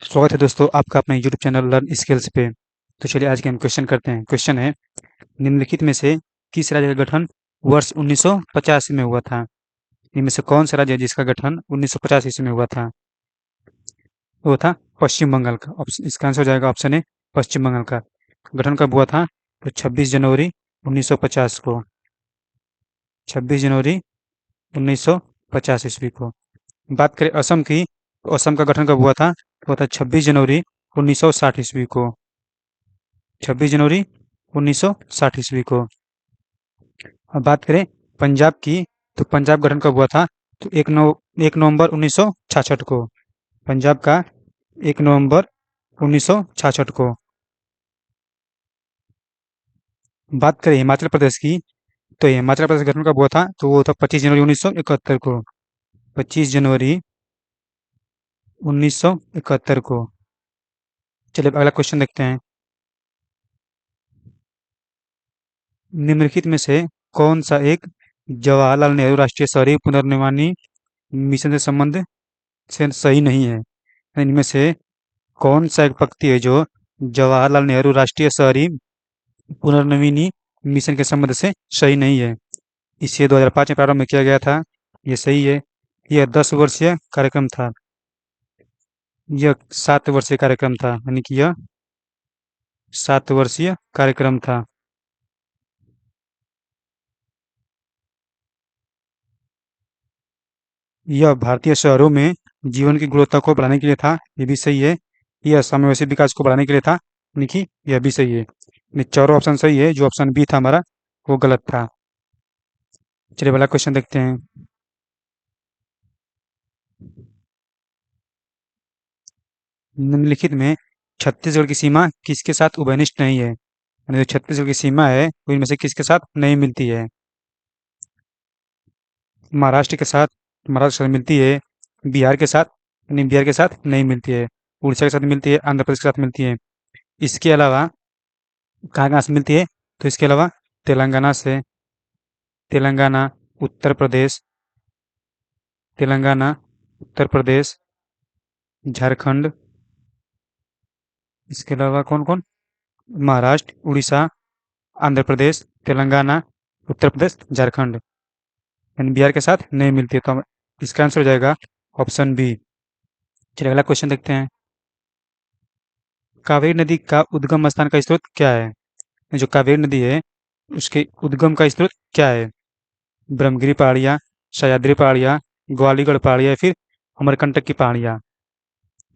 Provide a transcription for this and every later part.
स्वागत है दोस्तों आपका अपने यूट्यूब चैनल लर्न स्किल्स पे। तो चलिए आज के हम क्वेश्चन करते हैं। क्वेश्चन है, निम्नलिखित में से किस राज्य का गठन वर्ष 1950 में हुआ था? इनमें से कौन सा राज्य है जिसका गठन 1950 ईस्वी में हुआ था? वो था पश्चिम बंगाल का। इसका आंसर हो जाएगा ऑप्शन ए, पश्चिम बंगाल का। गठन कब हुआ था? तो 26 जनवरी 1950 को। 26 जनवरी 1950 ईस्वी को। बात करें असम की, तो असम का गठन कब हुआ था? वो था 26 जनवरी 1960 ईस्वी को। 26 जनवरी 1960 ईस्वी को। अब बात करें पंजाब की, तो पंजाब गठन कब हुआ था? तो 1 नवंबर 1966 को। पंजाब का 1 नवंबर 1966 को। बात करें हिमाचल प्रदेश की, तो हिमाचल प्रदेश गठन कब हुआ था? तो वो था 25 जनवरी 1971 को। 25 जनवरी 1971 को। चलिए अब अगला क्वेश्चन देखते हैं। निम्नलिखित में से कौन सा एक जवाहरलाल नेहरू राष्ट्रीय शहरी पुनर्निर्माणी मिशन से संबंध से सही नहीं है? इनमें से कौन सा एक पंक्ति है जो जवाहरलाल नेहरू राष्ट्रीय शहरी पुनर्नवीनी मिशन के संबंध से सही नहीं है? इसे 2005 में प्रारंभ किया गया था, ये सही है। यह 10 वर्षीय कार्यक्रम था। यह 7 वर्षीय कार्यक्रम था, यानी कि यह 7 वर्षीय कार्यक्रम था। यह भारतीय शहरों में जीवन की गुणवत्ता को बढ़ाने के लिए था, ये भी सही है। यह समावेशी विकास को बढ़ाने के लिए था, यानी कि यह भी सही है। चारों ऑप्शन सही है, जो ऑप्शन बी था हमारा वो गलत था। चलिए वाला क्वेश्चन देखते हैं। निम्नलिखित में छत्तीसगढ़ की सीमा किसके साथ उभयनिष्ठ नहीं है? यानी जो छत्तीसगढ़ की सीमा है वो इनमें से किसके साथ नहीं मिलती है? महाराष्ट्र के साथ, महाराष्ट्र के साथ मिलती है। बिहार के साथ, यानी बिहार के साथ नहीं मिलती है। उड़ीसा के साथ मिलती है, आंध्र प्रदेश के साथ मिलती है। इसके अलावा कहाँ कहाँ से मिलती है? तो इसके अलावा तेलंगाना से, तेलंगाना, उत्तर प्रदेश, तेलंगाना, उत्तर प्रदेश, झारखंड, इसके अलावा कौन कौन? महाराष्ट्र, उड़ीसा, आंध्र प्रदेश, तेलंगाना, उत्तर प्रदेश, झारखंड। यानी बिहार के साथ नहीं मिलती है, तो इसका आंसर हो जाएगा ऑप्शन बी। चलिए अगला क्वेश्चन देखते हैं। कावेरी नदी का उद्गम स्थान का स्रोत क्या है? जो कावेरी नदी है उसके उद्गम का स्रोत क्या है? ब्रह्मगिरी पहाड़ियाँ, सह्याद्री पहाड़ियाँ, ग्वालीगढ़ पहाड़ियाँ या फिर अमरकंटक की पहाड़ियाँ?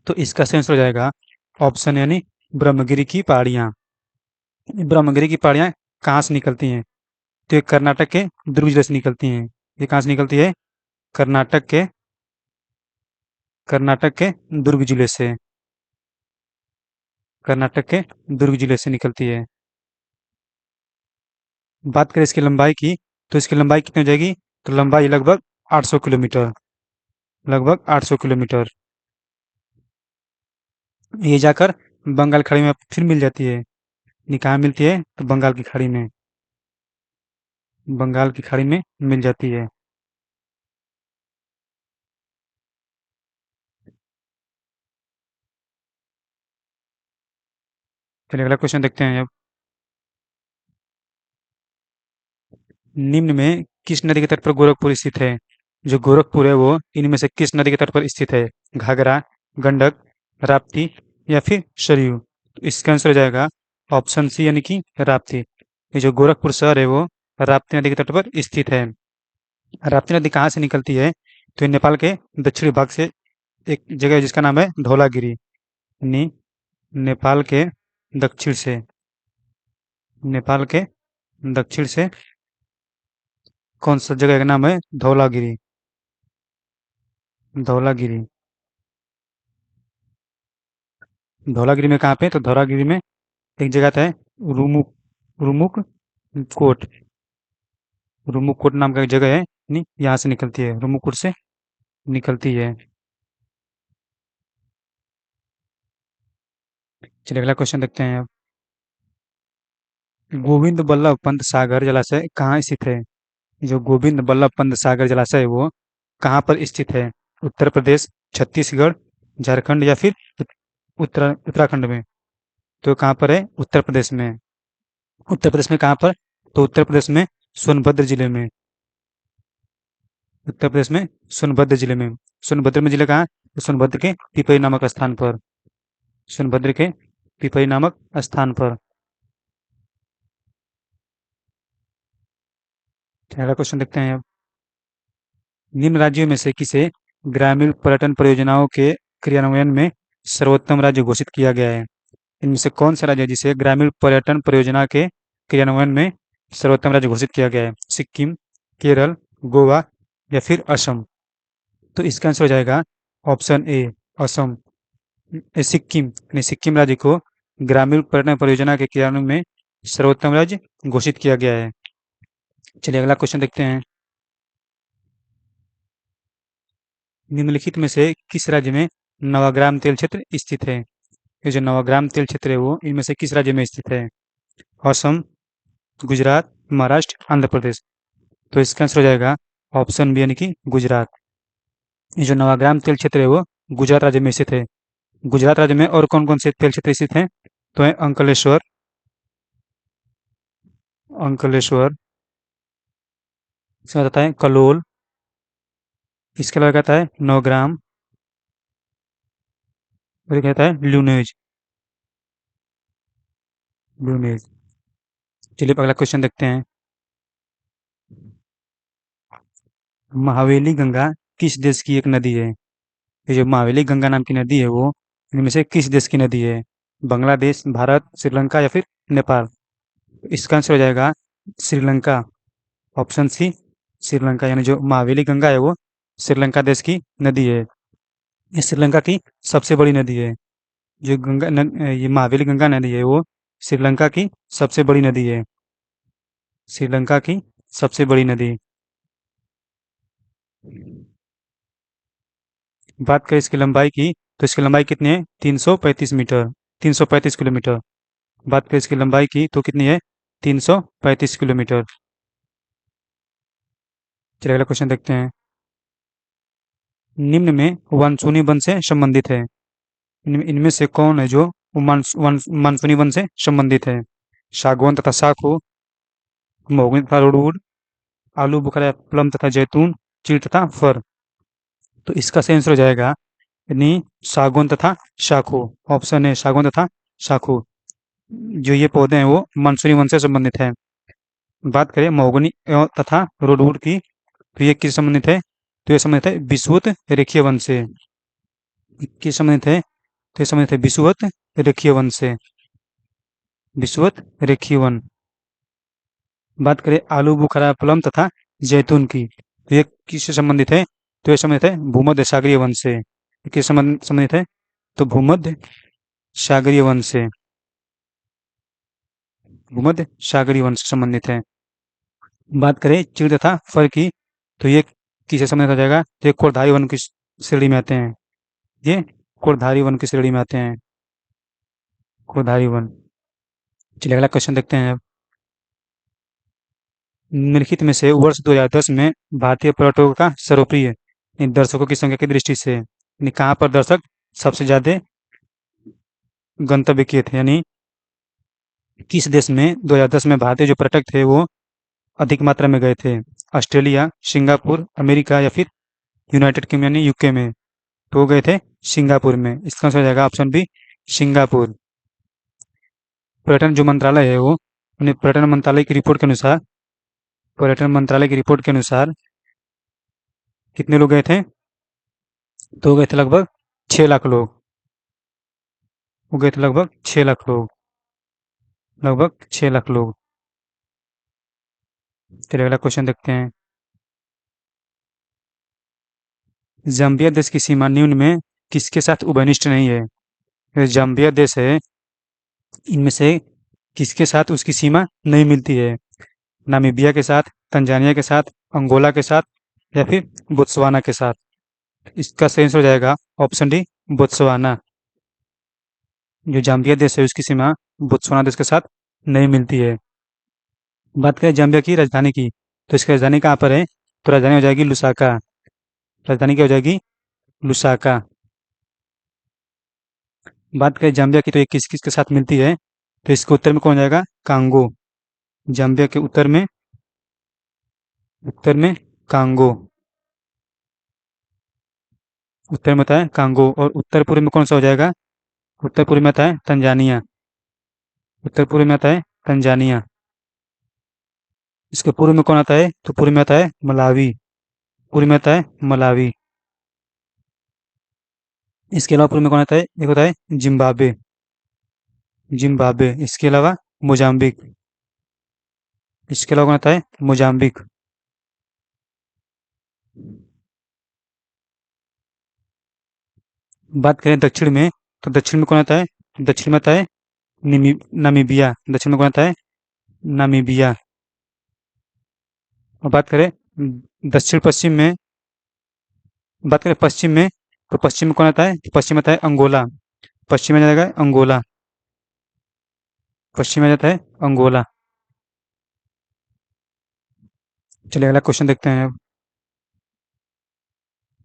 तो इसका सही आंसर हो जाएगा ऑप्शन, यानी ब्रह्मगिरी की पहाड़ियाँ। ब्रह्मगिरी की पहाड़ियाँ कहाँ से निकलती हैं? तो ये कर्नाटक के दुर्ग जिले से निकलती हैं। ये कहाँ से निकलती है? कर्नाटक के, कर्नाटक के दुर्ग जिले से। कर्नाटक के दुर्ग जिले से निकलती है। बात करें इसकी लंबाई की, तो इसकी लंबाई कितनी हो जाएगी? तो लंबाई लगभग 800 किलोमीटर। लगभग 800 किलोमीटर। ये जाकर बंगाल खाड़ी में फिर मिल जाती है। ये कहाँ मिलती है? तो बंगाल की खाड़ी में। बंगाल की खाड़ी में मिल जाती है। चलिए अगला क्वेश्चन देखते हैं अब। निम्न में किस नदी के तट पर गोरखपुर स्थित है? जो गोरखपुर है वो इनमें से किस नदी के तट पर स्थित है? घाघरा, गंडक, राप्ती या फिर सरयू? तो इसका आंसर हो जाएगा ऑप्शन सी, यानी कि राप्ती। ये जो गोरखपुर शहर है वो राप्ती नदी के तट पर स्थित है। राप्ती नदी कहाँ से निकलती है? तो ये नेपाल के दक्षिणी भाग से एक जगह है जिसका नाम है धौलागिरी। यानी नेपाल के दक्षिण से, नेपाल के दक्षिण से कौन सा जगह का नाम है? धौलागिरी। धौलागिरी। धौलागिरी में कहाँ पे? तो धौलागिरी में एक जगह है रुमुक, रुमुक कोट। रुमुक कोट नाम का एक जगह है, नहीं यहाँ से निकलती है, रुमुकुट से निकलती है। चलिए अगला क्वेश्चन देखते हैं अब। गोविंद बल्लभ पंत सागर जलाशय कहाँ स्थित है? जो गोविंद बल्लभ पंत सागर जलाशय है वो कहाँ पर स्थित है? उत्तर प्रदेश, छत्तीसगढ़, झारखंड या फिर उत्तराखंड में। तो कहाँ पर है? उत्तर प्रदेश में। उत्तर प्रदेश में कहाँ पर? तो उत्तर प्रदेश में सोनभद्र जिले में। उत्तर प्रदेश में सोनभद्र जिले में। सोनभद्र में जिला कहाँ? तो सोनभद्र के पिपरी नामक स्थान पर। सोनभद्र के पिपरी नामक स्थान पर। अगला क्वेश्चन देखते हैं अब। निम्न राज्यों में से किसे ग्रामीण पर्यटन परियोजनाओं के क्रियान्वयन में सर्वोत्तम राज्य घोषित किया गया है? इनमें से कौन सा राज्य है जिसे ग्रामीण पर्यटन परियोजना के क्रियान्वयन में सर्वोत्तम राज्य घोषित किया गया है? सिक्किम, केरल, गोवा या फिर असम? तो इसका आंसर हो जाएगा ऑप्शन ए, असम। सिक्किम, यानी सिक्किम राज्य को ग्रामीण पर्यटन परियोजना के क्रियान्वयन में सर्वोत्तम राज्य घोषित किया गया है। चलिए अगला क्वेश्चन देखते हैं। निम्नलिखित में से किस राज्य में नवाग्राम तेल क्षेत्र स्थित है? ये जो नवाग्राम तेल क्षेत्र है वो इनमें से किस राज्य में स्थित है? असम, गुजरात, महाराष्ट्र, आंध्र प्रदेश? तो इसका आंसर हो जाएगा ऑप्शन बी, यानी कि गुजरात। ये जो नवाग्राम तेल क्षेत्र है वो गुजरात राज्य में स्थित है। गुजरात राज्य में और कौन कौन से तेल क्षेत्र स्थित हैं? तो है अंकलेश्वर, अंकलेश्वर, इसके बाद आता है कलोल, इसके अलावा आता है नौग्राम, और एक आता है लूनेज, लूनेज। चलिए अगला क्वेश्चन देखते हैं। महावेली गंगा किस देश की एक नदी है? ये जो महावेली गंगा नाम की नदी है वो इनमें से किस देश की नदी है? बांग्लादेश, भारत, श्रीलंका या फिर नेपाल? इसका आंसर हो जाएगा श्रीलंका, ऑप्शन सी, श्रीलंका। यानी जो महावेली गंगा है वो श्रीलंका देश की नदी है। ये श्रीलंका की सबसे बड़ी नदी है। जो ये महावेली गंगा नदी है वो श्रीलंका की सबसे बड़ी नदी है। श्रीलंका की सबसे बड़ी नदी। बात करें इसकी लंबाई की, तो इसकी लंबाई कितनी है? 335 मीटर, 335 किलोमीटर। बात करें इसकी लंबाई की तो कितनी है? 335 किलोमीटर। चलिए अगला क्वेश्चन देखते हैं। निम्न में वानसूनी वन से संबंधित है। इनमें से कौन है जो मानसूनी वन से संबंधित है? सागौन तथा साखू, महोगनी तथा रोडवुड, आलू बुखारा प्लम तथा जैतून, चीड़ तथा फर? तो इसका सही आंसर हो जाएगा यानी सागौन तथा शाखू। ऑप्शन है सागौन तथा शाखू। जो ये पौधे हैं वो मानसूनी वन से संबंधित है। बात करें महोगनी तथा रोडवुड की, तो ये किस संबंधित है? तो ये संबंधित है विषुवत रेखीय वन से। किस संबंधित है? तो ये संबंधित है विषुवत रेखीय वन से। विषुवत रेखीय वन। बात करें आलू बुखारा प्लम तथा जैतून की, तो ये किससे संबंधित है? तो ये संबंधित है भूमध्य सागरीय वन से। किस संबंधित है? तो भूमध्य सागरीय वन से। भूमध्य सागरीय वन से संबंधित है। बात करें चीड़ तथा फर की, तो ये किससे संबंधित हो जाएगा? तो ये कोरधारी वन की श्रेणी में आते हैं। ये कोरधारी वन की श्रेणी में आते हैं। कोरधारी वन। चलिए अगला क्वेश्चन देखते हैं अब। निम्नलिखित में से वर्ष 2010 में भारतीय पर्यटकों का सर्वप्रिय इन दर्शकों की संख्या की दृष्टि से यानी कहाँ पर दर्शक सबसे ज्यादा गंतव्य किए थे? यानी किस देश में 2010 में भारतीय जो पर्यटक थे वो अधिक मात्रा में गए थे? ऑस्ट्रेलिया, सिंगापुर, अमेरिका या फिर यूनाइटेड किंगडम यानी यूके में? तो वो गए थे सिंगापुर में। इसका आंसर हो जाएगा ऑप्शन बी, सिंगापुर। पर्यटन जो मंत्रालय है वो अपने पर्यटन मंत्रालय की रिपोर्ट के अनुसार, पर्यटन मंत्रालय की रिपोर्ट के अनुसार कितने लोग गए थे? तो वो गए थे लगभग 6 लाख लोग। वो गए थे लगभग 6 लाख लोग। लगभग 6 लाख लोग। चलिए अगला क्वेश्चन देखते हैं। जाम्बिया देश की सीमा निम्न में किसके साथ उभयनिष्ठ नहीं है? ये जाम्बिया देश है, इनमें से किसके साथ उसकी सीमा नहीं मिलती है? नामीबिया के साथ, तंजानिया के साथ, अंगोला के साथ या फिर बोत्सवाना के साथ? इसका सही आंसर हो जाएगा ऑप्शन डी, बोत्सवाना। जो जाम्बिया देश है उसकी सीमा बोत्सवाना देश के साथ नहीं मिलती है। बात करें जाम्बिया की राजधानी की, तो इसकी राजधानी कहाँ पर है? तो राजधानी हो जाएगी लुसाका। राजधानी क्या हो जाएगी? लुसाका। बात करें जाम्बिया की, तो ये किस किस के साथ मिलती है? तो इसके उत्तर में कौन जाएगा? कांगो। जाम्बिया के उत्तर में कांगो। उत्तर में आता है कांगो, और उत्तर पूर्व में कौन सा हो जाएगा? उत्तर पूर्व में आता है तंजानिया। उत्तर पूर्व में आता है तंजानिया। इसके पूर्व में कौन आता है? तो पूर्व में आता है मलावी। पूर्व में आता है मलावी। इसके अलावा पूर्व में कौन आता है? एक होता है जिम्बाब्वे। जिम्बाब्वे। इसके अलावा मोजाम्बिक। इसके अलावा कौन आता है? मोजाम्बिक। बात करें दक्षिण में, तो दक्षिण में कौन आता है? दक्षिण में आता है नामीबिया। दक्षिण में कौन आता है? नामीबिया। और बात करें दक्षिण पश्चिम में, बात करें पश्चिम में, तो पश्चिम में कौन आता है? पश्चिम में आता है अंगोला। पश्चिम में जाएगा अंगोला। पश्चिम में जाता है अंगोला। चलिए अगला क्वेश्चन देखते हैं अब।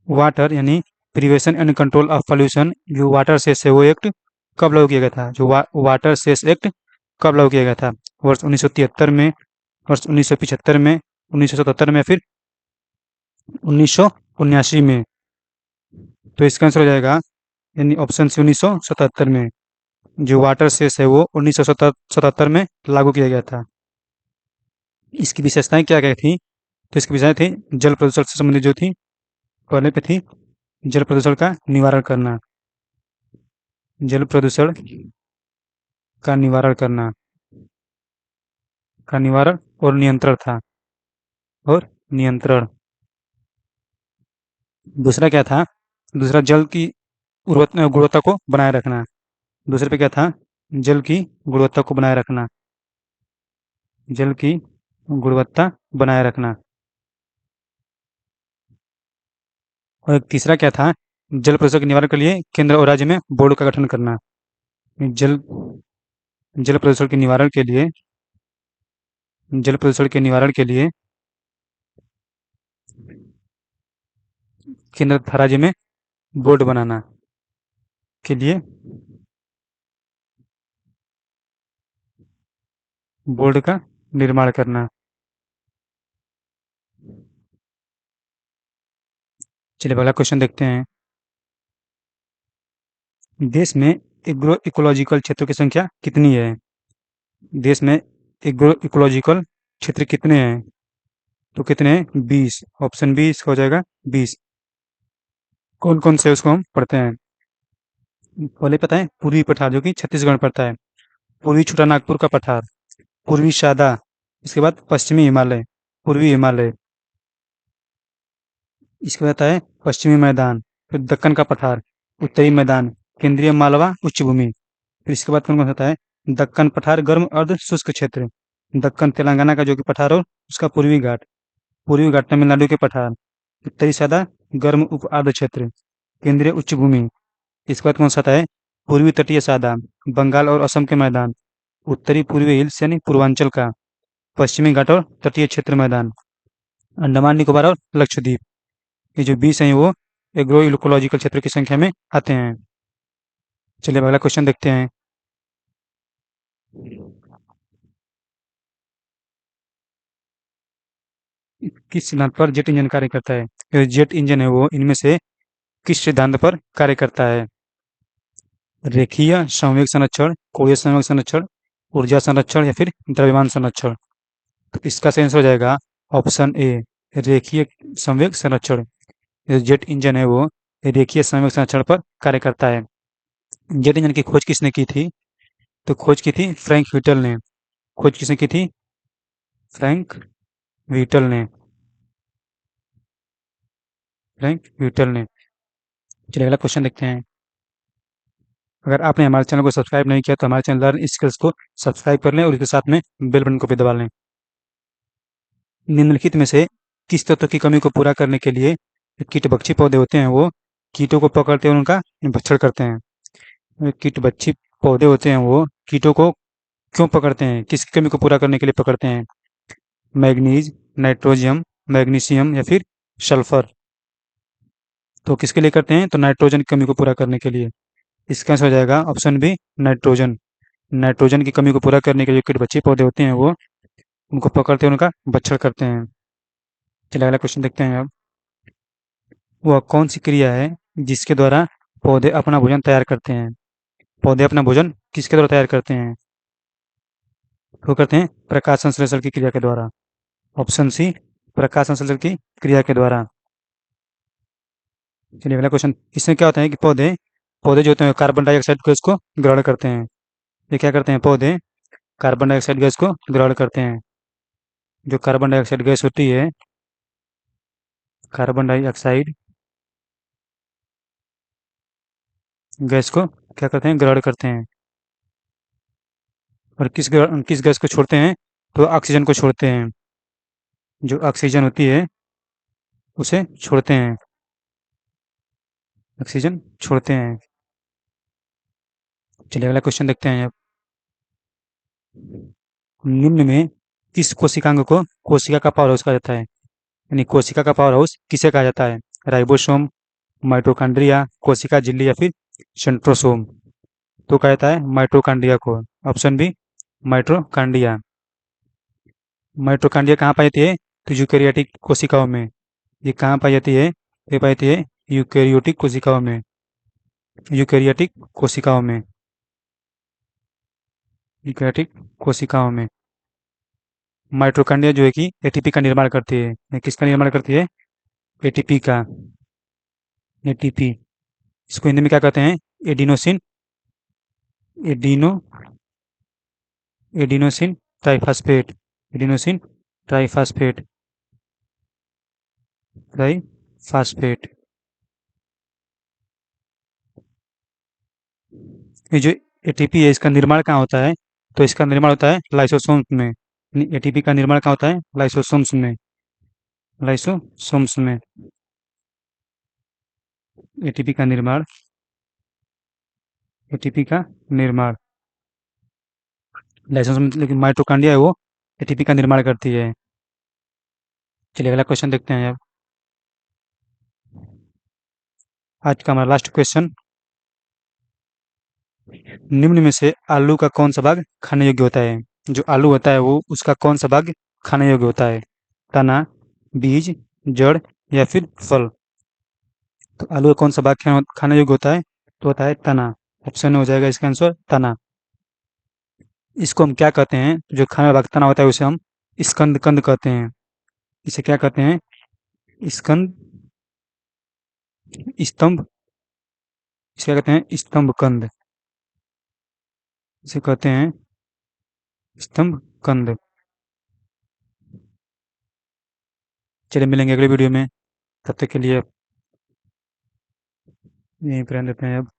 वाटर यानी prevention and control of pollution, जो वाटर सेस है वो एक्ट कब लागू किया गया था? जो वाटर सेस एक्ट कब लागू किया गया था? वर्ष 1973 में, वर्ष 1975 में, 1977 में, फिर 1979 में? तो इसका आंसर हो जाएगा यानी ऑप्शन सी 1977 में। जो वाटर सेस है वो 1977 में लागू किया गया था। इसकी विशेषताएं क्या क्या थी? तो इसकी विशेषताएं थी जल प्रदूषण से संबंधित जो थी, पहले पे थी जल प्रदूषण का निवारण करना। जल प्रदूषण का निवारण करना, का निवारण और नियंत्रण था। और नियंत्रण। दूसरा क्या था? दूसरा जल की गुणवत्ता को बनाए रखना। दूसरे पे क्या था? जल की गुणवत्ता को बनाए रखना। जल की गुणवत्ता बनाए रखना। और एक तीसरा क्या था? जल प्रदूषण के निवारण के लिए केंद्र और राज्य में बोर्ड का गठन करना। जल जल प्रदूषण के निवारण के लिए, जल प्रदूषण के निवारण के लिए केंद्र तथा राज्य में बोर्ड बनाना के लिए बोर्ड का निर्माण करना। चलिए अगला क्वेश्चन देखते हैं। देश में एग्रो इकोलॉजिकल क्षेत्रों की संख्या कितनी है? देश में एग्रो इकोलॉजिकल क्षेत्र कितने हैं? तो कितने हैं? 20। ऑप्शन बी इसका हो जाएगा 20। कौन कौन से उसको हम पढ़ते हैं? पहले पता है पूर्वी पठार, जो कि छत्तीसगढ़ में पड़ता है। पूर्वी छोटानागपुर का पठार, पूर्वी शादा। इसके बाद पश्चिमी हिमालय, पूर्वी हिमालय। इसके बाद आता है पश्चिमी मैदान, फिर दक्कन का पठार, उत्तरी मैदान, केंद्रीय मालवा उच्च भूमि। फिर इसके बाद कौन कौन सा आता है? दक्कन पठार गर्म अर्ध शुष्क क्षेत्र, दक्कन तेलंगाना का जो कि पठार, और उसका पूर्वी घाट, पूर्वी घाट तमिलनाडु के पठार, उत्तरी सदा गर्म उप आर्द्र क्षेत्र, केंद्रीय उच्च भूमि। इसके बाद कौन सा आता है? पूर्वी तटीय सादा, बंगाल और असम के मैदान, उत्तरी पूर्वी हिल्स यानी पूर्वांचल का, पश्चिमी घाट और तटीय क्षेत्र मैदान, अंडमान निकोबार और लक्षद्वीप। ये जो 20 हैं वो एग्रो इकोलॉजिकल क्षेत्र की संख्या में आते हैं। चलिए अब अगला क्वेश्चन देखते हैं। किस सिद्धांत पर जेट इंजन कार्य करता है? जो जेट इंजन है वो इनमें से किस सिद्धांत पर कार्य करता है? रेखीय संवेग संरक्षण, कोणीय संवेग संरक्षण, ऊर्जा संरक्षण, या फिर द्रव्यमान संरक्षण? तो इसका सही आंसर हो जाएगा ऑप्शन ए, रेखीय संवेग संरक्षण। जो जेट इंजन है वो रेखीय संवेग संरक्षण पर कार्य करता है। जेट इंजन की खोज किसने की थी? तो खोज की थी फ्रैंक व्हिटल ने। खोज किसने की थी? फ्रैंक व्हिटल ने। फ्रैंक व्हिटल ने। चलिए अगला क्वेश्चन देखते हैं। अगर आपने हमारे चैनल को सब्सक्राइब नहीं किया तो हमारे चैनल लर्न स्किल्स को सब्सक्राइब कर लें और इसके साथ में बेल बटन को भी दबा लें। निम्नलिखित में से किस तत्व की कमी को पूरा करने के लिए कीटभक्षी पौधे होते हैं वो कीटों को पकड़ते हैं और उनका भक्षण करते हैं? कीटभक्षी पौधे होते हैं वो कीटों को क्यों पकड़ते हैं? किसकी कमी को पूरा करने के लिए पकड़ते हैं? मैग्नीज, नाइट्रोजियम, मैग्नीशियम, या फिर सल्फर? तो किसके लिए करते हैं? तो नाइट्रोजन की कमी को पूरा करने के लिए। इसका आंसर हो जाएगा ऑप्शन बी, नाइट्रोजन। नाइट्रोजन की कमी को पूरा करने के लिए जो कीट बच्चे पौधे होते हैं वो उनको पकड़ते हैं, उनका भक्षण करते हैं। चलिए अगला क्वेश्चन देखते हैं अब। वह कौन सी क्रिया है जिसके द्वारा पौधे अपना भोजन तैयार करते हैं? पौधे अपना भोजन किसके द्वारा तैयार करते हैं? वो करते हैं प्रकाश संश्लेषण की क्रिया के द्वारा। ऑप्शन सी, प्रकाश संश्लेषण की क्रिया के द्वारा। चलिए अगला क्वेश्चन। इसमें क्या होता है कि पौधे पौधे जो होते हैं कार्बन डाइऑक्साइड गैस को ग्रहण करते हैं। ये क्या करते हैं? पौधे कार्बन डाइऑक्साइड गैस को ग्रहण करते हैं। जो कार्बन डाइऑक्साइड गैस होती है, कार्बन डाइऑक्साइड गैस को क्या करते हैं? ग्रहण करते हैं। और किस गैस को छोड़ते हैं? तो ऑक्सीजन को छोड़ते हैं। जो ऑक्सीजन होती है उसे छोड़ते हैं। ऑक्सीजन छोड़ते हैं। चलिए अगला क्वेश्चन देखते हैं अब। निम्न में किस कोशिकांग को कोशिका का पावर हाउस कहा जाता है? यानी कोशिका का पावर हाउस किसे कहा जाता है? राइबोसोम, माइटोकॉन्ड्रिया, कोशिका झिल्ली या फिर सेंट्रोसोम? तो कहा जाता है माइटोकॉन्ड्रिया को। Option B, mitochondria. माइटोकॉन्ड्रिया कहाँ पाई जाती है? तो यूकेरियोटिक कोशिकाओं में। ये कहाँ पाई जाती है? ये पाई जाती है यूकेरियोटिक कोशिकाओं में। यूकेरियोटिक कोशिकाओं में। यूकेरियोटिक कोशिकाओं में। माइटोकॉन्ड्रिया जो है कि एटीपी का निर्माण करती है। ये किसका निर्माण करती है? एटीपी का। एटीपी। इसको हिंदी में क्या कहते हैं? Adenosine adeno adenosine triphosphate. Adenosine triphosphate. Triphosphate. ये जो एटीपी है इसका निर्माण कहाँ होता है? तो इसका निर्माण होता है लाइसोसोम्स में। एटीपी का निर्माण कहाँ होता है? लाइसोसोम्स में। लाइसोसोम्स में एटीपी का निर्माण। एटीपी का निर्माण लाइसोसोम, लेकिन माइटोकॉन्ड्रिया है वो एटीपी का निर्माण करती है। चलिए अगला क्वेश्चन देखते हैं अब। आज का हमारा लास्ट क्वेश्चन। निम्न में से आलू का कौन सा भाग खाने योग्य होता है? जो आलू होता है वो उसका कौन सा भाग खाने योग्य होता है? तना, बीज, जड़ या फिर फल? तो आलू का कौन सा भाग खाने योग्य होता है? तो होता है तना। ऑप्शन हो जाएगा इसका आंसर तना। इसको हम क्या कहते हैं? जो खाने वाला भाग तना होता है उसे हम स्कंद कंद कहते हैं। इसे क्या कहते हैं? स्कंद स्तंभ। इसे क्या कहते हैं? स्तंभ कंद। इसे कहते हैं स्तंभ कंद। चलिए मिलेंगे अगले वीडियो में। तब तक के लिए यहीं पर रहने देते हैं अब।